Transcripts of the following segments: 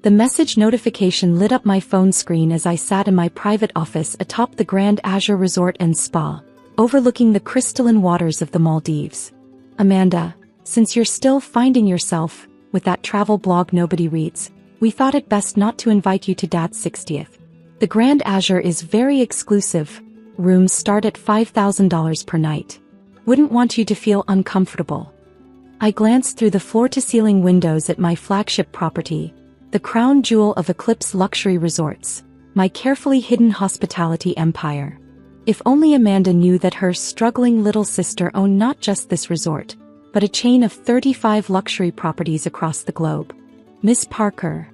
The message notification lit up my phone screen as I sat in my private office atop the Grand Azure Resort and Spa, overlooking the crystalline waters of the Maldives. Amanda, since you're still finding yourself with that travel blog nobody reads, we thought it best not to invite you to Dad's 60th. The Grand Azure is very exclusive. Rooms start at $5,000 per night. Wouldn't want you to feel uncomfortable. I glanced through the floor-to-ceiling windows at my flagship property, the crown jewel of Eclipse Luxury Resorts, my carefully hidden hospitality empire. If only Amanda knew that her struggling little sister owned not just this resort, but a chain of 35 luxury properties across the globe. Miss Parker.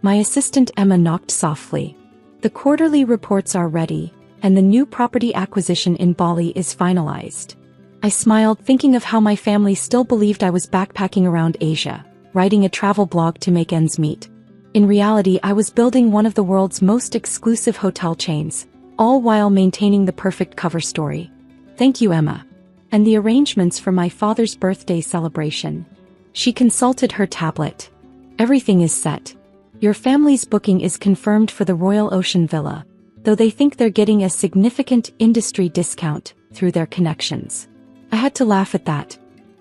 My assistant Emma knocked softly. The quarterly reports are ready, and the new property acquisition in Bali is finalized. I smiled, thinking of how my family still believed I was backpacking around Asia, writing a travel blog to make ends meet. In reality, I was building one of the world's most exclusive hotel chains, all while maintaining the perfect cover story. Thank you, Emma. And the arrangements for my father's birthday celebration. She consulted her tablet. Everything is set. Your family's booking is confirmed for the Royal Ocean Villa, though they think they're getting a significant industry discount through their connections. I had to laugh at that.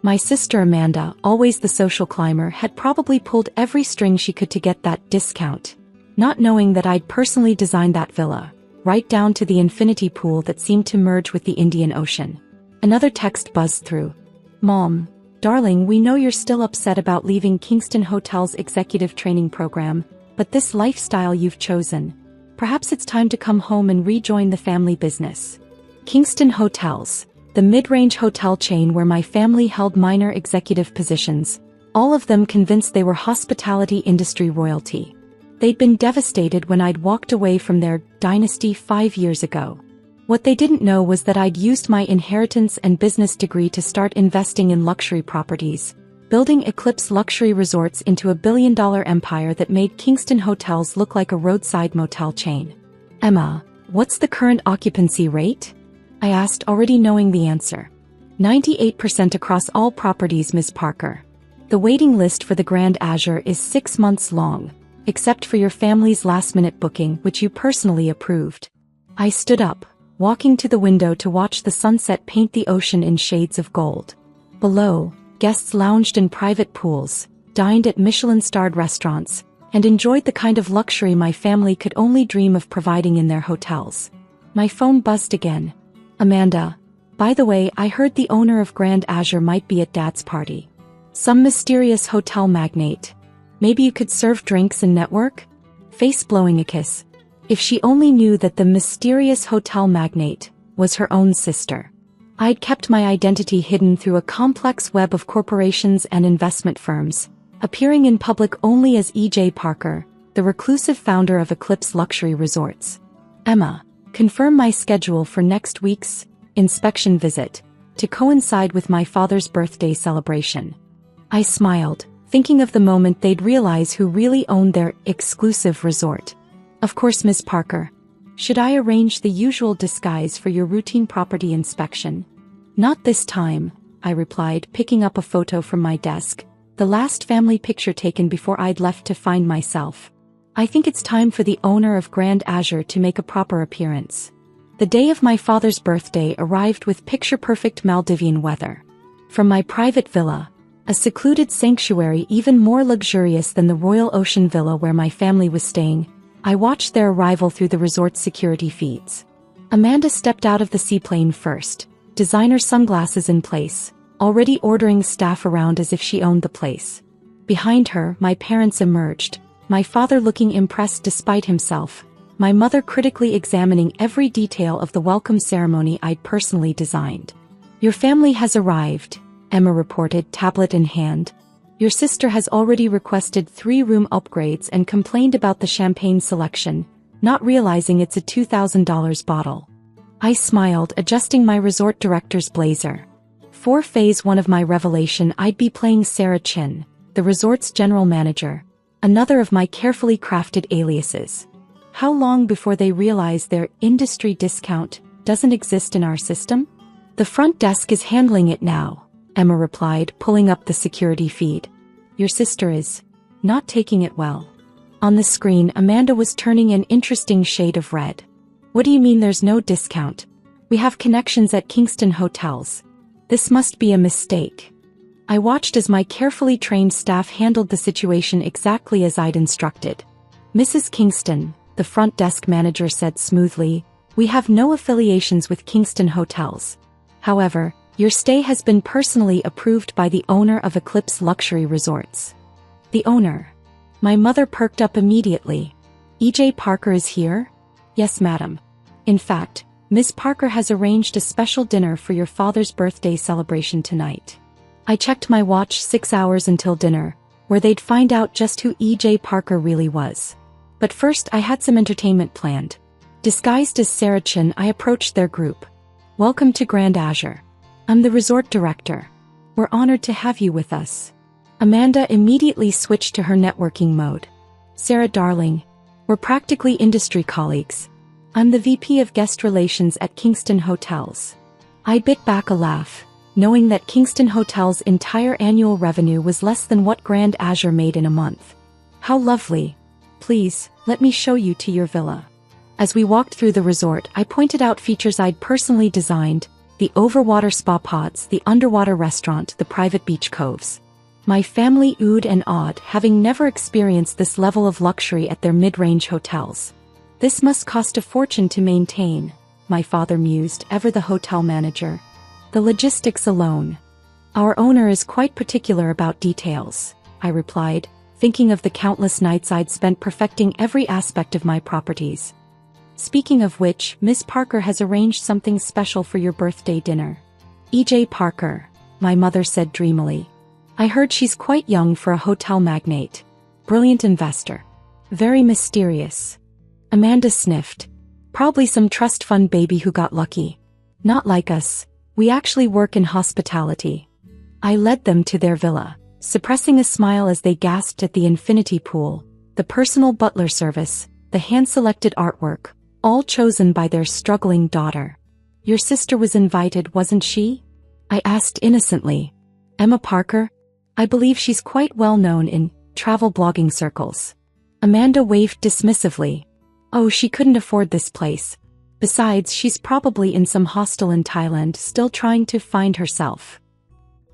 My sister Amanda, always the social climber, had probably pulled every string she could to get that discount, not knowing that I'd personally designed that villa, right down to the infinity pool that seemed to merge with the Indian Ocean. Another text buzzed through. Mom, darling, we know you're still upset about leaving Kingston Hotel's executive training program, but this lifestyle you've chosen, perhaps it's time to come home and rejoin the family business. Kingston Hotels, the mid-range hotel chain where my family held minor executive positions, all of them convinced they were hospitality industry royalty. They'd been devastated when I'd walked away from their dynasty 5 years ago. What they didn't know was that I'd used my inheritance and business degree to start investing in luxury properties, building Eclipse Luxury Resorts into a billion-dollar empire that made Kingston Hotels look like a roadside motel chain. Emma, what's the current occupancy rate? I asked, already knowing the answer. 98% across all properties, Miss Parker. The waiting list for the Grand Azure is 6 months long, except for your family's last-minute booking, which you personally approved. I stood up, walking to the window to watch the sunset paint the ocean in shades of gold. Below, guests lounged in private pools, dined at Michelin-starred restaurants, and enjoyed the kind of luxury my family could only dream of providing in their hotels. My phone buzzed again. Amanda, by the way, I heard the owner of Grand Azure might be at Dad's party. Some mysterious hotel magnate. Maybe you could serve drinks and network? Face blowing a kiss. If she only knew that the mysterious hotel magnate was her own sister. I'd kept my identity hidden through a complex web of corporations and investment firms, appearing in public only as E.J. Parker, the reclusive founder of Eclipse Luxury Resorts. Emma, confirm my schedule for next week's inspection visit, to coincide with my father's birthday celebration. I smiled, thinking of the moment they'd realize who really owned their exclusive resort. Of course, Miss Parker. Should I arrange the usual disguise for your routine property inspection? Not this time, I replied, picking up a photo from my desk, the last family picture taken before I'd left to find myself. I think it's time for the owner of Grand Azure to make a proper appearance. The day of my father's birthday arrived with picture-perfect Maldivian weather. From my private villa, a secluded sanctuary even more luxurious than the Royal Ocean Villa where my family was staying, I watched their arrival through the resort's security feeds. Amanda stepped out of the seaplane first, designer sunglasses in place, already ordering staff around as if she owned the place. Behind her, my parents emerged, my father looking impressed despite himself, my mother critically examining every detail of the welcome ceremony I'd personally designed. Your family has arrived, Emma reported, tablet in hand. Your sister has already requested 3-room upgrades and complained about the champagne selection, not realizing it's a $2,000 bottle. I smiled, adjusting my resort director's blazer. For phase 1 of my revelation, I'd be playing Sarah Chin, the resort's general manager, another of my carefully crafted aliases. How long before they realize their industry discount doesn't exist in our system? The front desk is handling it now, Emma replied, pulling up the security feed. Your sister is not taking it well. On the screen, Amanda was turning an interesting shade of red. What do you mean there's no discount? We have connections at Kingston Hotels. This must be a mistake. I watched as my carefully trained staff handled the situation exactly as I'd instructed. Mrs. Kingston, the front desk manager said smoothly, we have no affiliations with Kingston Hotels. However, your stay has been personally approved by the owner of Eclipse Luxury Resorts. The owner? My mother perked up immediately. E.J. Parker is here? Yes, madam. In fact, Miss Parker has arranged a special dinner for your father's birthday celebration tonight. I checked my watch 6 hours until dinner, where they'd find out just who E.J. Parker really was. But first I had some entertainment planned. Disguised as Sarah Chin, I approached their group. Welcome to Grand Azure. I'm the resort director. We're honored to have you with us. Amanda immediately switched to her networking mode. Sarah darling, we're practically industry colleagues. I'm the VP of Guest Relations at Kingston Hotels. I bit back a laugh, knowing that Kingston Hotels' entire annual revenue was less than what Grand Azure made in a month. How lovely. Please, let me show you to your villa. As we walked through the resort, I pointed out features I'd personally designed, the overwater spa pods, the underwater restaurant, the private beach coves. My family oohed and awed, having never experienced this level of luxury at their mid-range hotels. This must cost a fortune to maintain, my father mused, ever the hotel manager. The logistics alone. Our owner is quite particular about details, I replied, thinking of the countless nights I'd spent perfecting every aspect of my properties. Speaking of which, Miss Parker has arranged something special for your birthday dinner. E.J. Parker, my mother said dreamily. I heard she's quite young for a hotel magnate. Brilliant investor. Very mysterious. Amanda sniffed. Probably some trust fund baby who got lucky. Not like us. We actually work in hospitality. I led them to their villa, suppressing a smile as they gasped at the infinity pool, the personal butler service, the hand-selected artwork, all chosen by their struggling daughter. Your sister was invited, wasn't she? I asked innocently. Emma Parker? I believe she's quite well known in travel blogging circles. Amanda waved dismissively. Oh, she couldn't afford this place. Besides, she's probably in some hostel in Thailand still trying to find herself.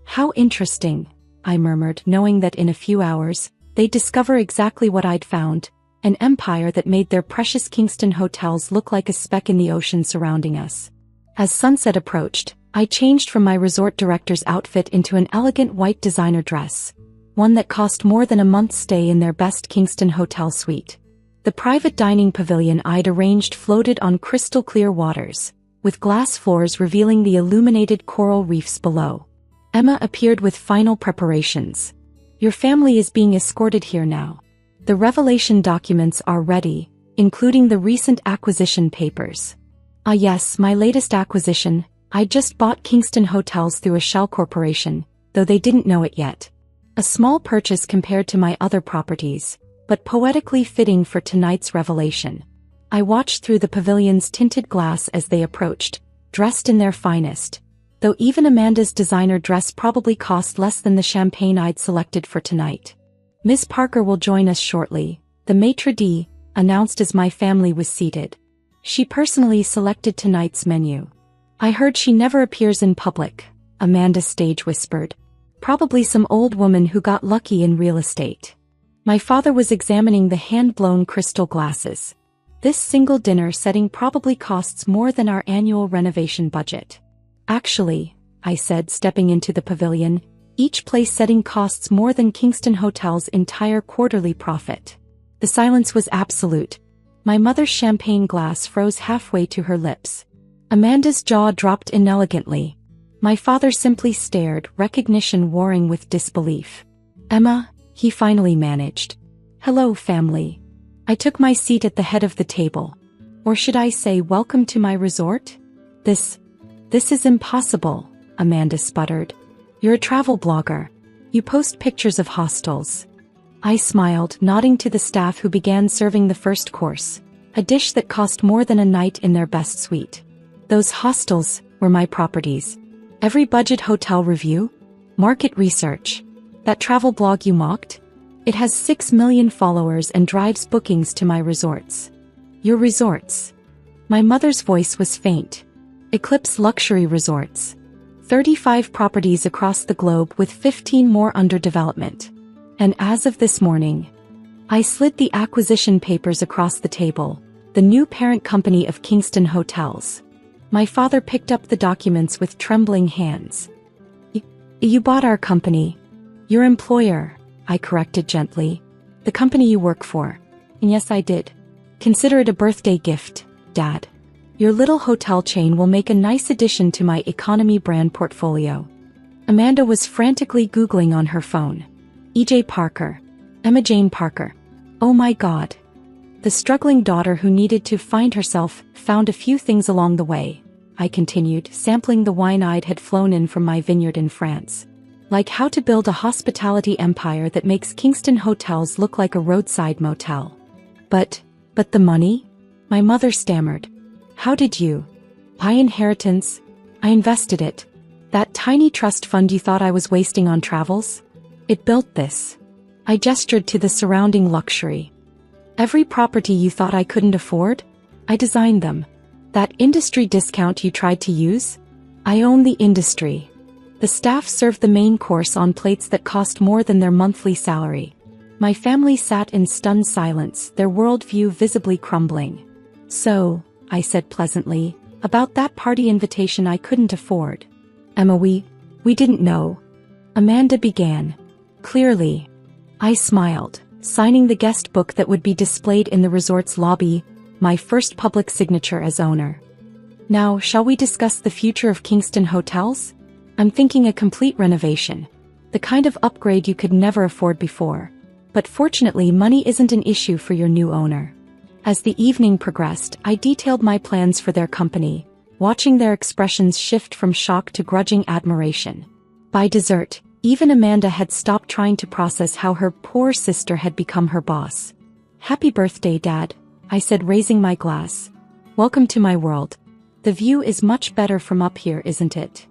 How interesting, I murmured, knowing that in a few hours, they'd discover exactly what I'd found, an empire that made their precious Kingston hotels look like a speck in the ocean surrounding us. As sunset approached, I changed from my resort director's outfit into an elegant white designer dress, one that cost more than a month's stay in their best Kingston hotel suite. The private dining pavilion I'd arranged floated on crystal-clear waters, with glass floors revealing the illuminated coral reefs below. Emma appeared with final preparations. Your family is being escorted here now. The revelation documents are ready, including the recent acquisition papers. Ah yes, my latest acquisition. I just bought Kingston Hotels through a shell corporation, though they didn't know it yet. A small purchase compared to my other properties, but poetically fitting for tonight's revelation. I watched through the pavilion's tinted glass as they approached, dressed in their finest, though even Amanda's designer dress probably cost less than the champagne I'd selected for tonight. Miss Parker will join us shortly, the maitre d' announced as my family was seated. She personally selected tonight's menu. I heard she never appears in public, Amanda stage whispered. Probably some old woman who got lucky in real estate. My father was examining the hand-blown crystal glasses. This single dinner setting probably costs more than our annual renovation budget. Actually, I said, stepping into the pavilion, each place setting costs more than Kingston Hotel's entire quarterly profit. The silence was absolute. My mother's champagne glass froze halfway to her lips. Amanda's jaw dropped inelegantly. My father simply stared, recognition warring with disbelief. Emma, he finally managed. Hello, family. I took my seat at the head of the table. Or should I say, welcome to my resort? This is impossible, Amanda sputtered. You're a travel blogger. You post pictures of hostels. I smiled, nodding to the staff who began serving the first course, a dish that cost more than a night in their best suite. Those hostels were my properties. Every budget hotel review, market research, that travel blog you mocked. It has 6 million followers and drives bookings to my resorts. Your resorts? My mother's voice was faint. Eclipse Luxury Resorts. 35 properties across the globe with 15 more under development. And as of this morning, I slid the acquisition papers across the table, the new parent company of Kingston Hotels. My father picked up the documents with trembling hands. You bought our company. Your employer, I corrected gently. The company you work for. And yes, I did. Consider it a birthday gift, Dad. Your little hotel chain will make a nice addition to my economy brand portfolio. Amanda was frantically Googling on her phone. E.J. Parker. Emma Jane Parker. Oh my God. The struggling daughter who needed to find herself found a few things along the way, I continued, sampling the wine I had flown in from my vineyard in France. Like how to build a hospitality empire that makes Kingston Hotels look like a roadside motel. But the money? My mother stammered. How did you? My inheritance? I invested it. That tiny trust fund you thought I was wasting on travels? It built this. I gestured to the surrounding luxury. Every property you thought I couldn't afford? I designed them. That industry discount you tried to use? I own the industry. The staff served the main course on plates that cost more than their monthly salary. My family sat in stunned silence, their worldview visibly crumbling. So, I said pleasantly, about that party invitation I couldn't afford. Emma, we didn't know. Amanda began. Clearly. I smiled, signing the guest book that would be displayed in the resort's lobby, my first public signature as owner. Now, shall we discuss the future of Kingston Hotels? I'm thinking a complete renovation. The kind of upgrade you could never afford before. But fortunately, money isn't an issue for your new owner. As the evening progressed, I detailed my plans for their company, watching their expressions shift from shock to grudging admiration. By dessert, even Amanda had stopped trying to process how her poor sister had become her boss. Happy birthday, Dad, I said, raising my glass. Welcome to my world. The view is much better from up here, isn't it?